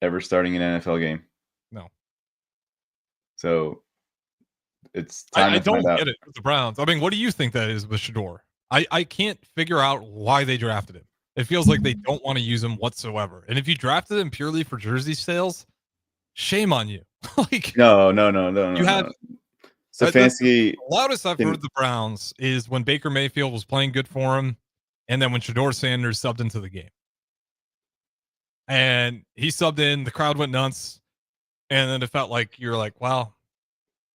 ever starting an NFL game. No. So it's time I to find don't out. get it with the Browns. I mean, what do you think that is with Shedeur? I can't figure out why they drafted him. It feels like they don't want to use him whatsoever. And if you drafted him purely for jersey sales, shame on you. No. You had Stefanski. The loudest I've heard the Browns is when Baker Mayfield was playing good for him, and then when Shedeur Sanders subbed into the game. And he subbed in, the crowd went nuts, and then it felt like you're like, wow,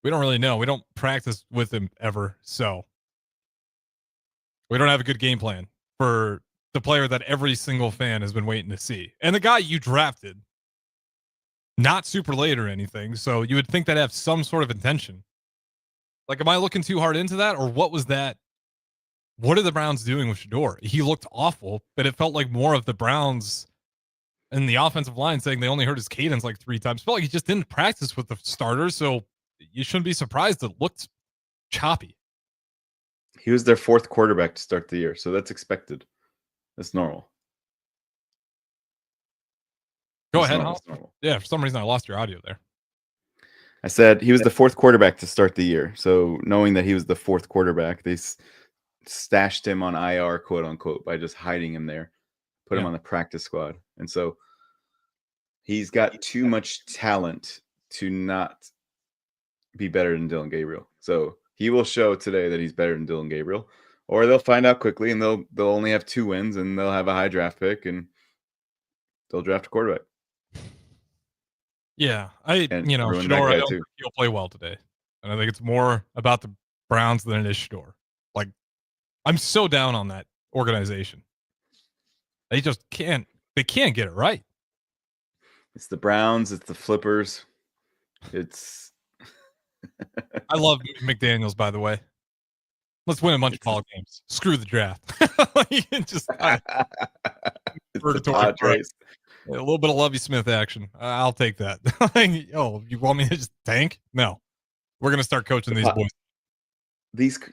we don't really know. We don't practice with him ever, so we don't have a good game plan for the player that every single fan has been waiting to see. And the guy you drafted, not super late or anything, so you would think they'd have some sort of intention. Like, am I looking too hard into that, or what was that? What are the Browns doing with Shedeur? He looked awful, but it felt like more of the Browns and the offensive line saying they only heard his cadence like 3 times. It felt like he just didn't practice with the starters, so you shouldn't be surprised it looked choppy. He was their 4th quarterback to start the year, so that's expected. That's normal. Go ahead, Hal. Yeah, for some reason I lost your audio there. I said he was the 4th quarterback to start the year. So knowing that he was the 4th quarterback, they stashed him on IR, quote unquote, by just hiding him there, put him on the practice squad. And so he's got too much talent to not be better than Dylan Gabriel. So he will show today that he's better than Dylan Gabriel. or they'll find out quickly and they'll only have 2 wins and they'll have a high draft pick and they'll draft a quarterback. Yeah, And ruin that Shador, I guy don't too. think he'll play well today, and I think it's more about the Browns than it is Shador. Like, I'm so down on that organization. They just can't. They can't get it right. It's the Browns. It's the Flippers. It's. I love McDaniels, by the way. Let's win a bunch of ball games. Screw the draft. You can just It's the Padres. a little bit of Lovie Smith action. I'll take that. Oh, you want me to just tank? No, we're gonna start coaching these boys.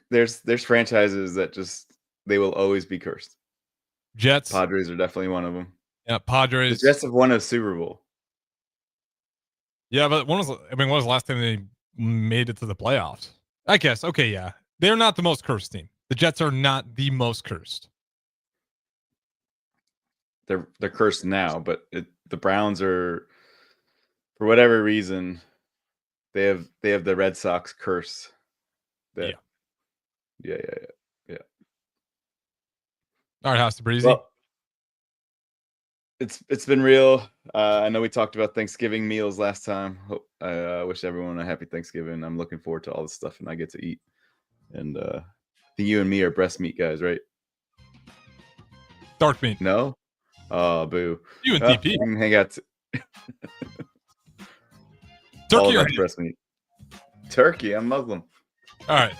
There's franchises that just they will always be cursed. Jets. Padres are definitely one of them. Yeah, Padres. The Jets have won a Super Bowl. Yeah, but when was the last time they made it to the playoffs? I guess. Okay, yeah. They're not the most cursed team. The Jets are not the most cursed. They're cursed now, but the Browns are, for whatever reason, they have the Red Sox curse. Yeah. All right, House Tabrizi. Well, it's been real. I know we talked about Thanksgiving meals last time. I wish everyone a happy Thanksgiving. I'm looking forward to all the stuff and I get to eat. And I think you and me are breast meat guys, right? Dark meat. No? Oh, boo. You and DP. You can hang out. Turkey or breast meat? Turkey. I'm Muslim. All right.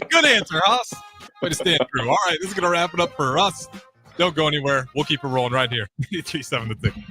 Good answer, Haas. Way to stand true. All right, this is going to wrap it up for us. Don't go anywhere. We'll keep it rolling right here. 3-7 the ticket.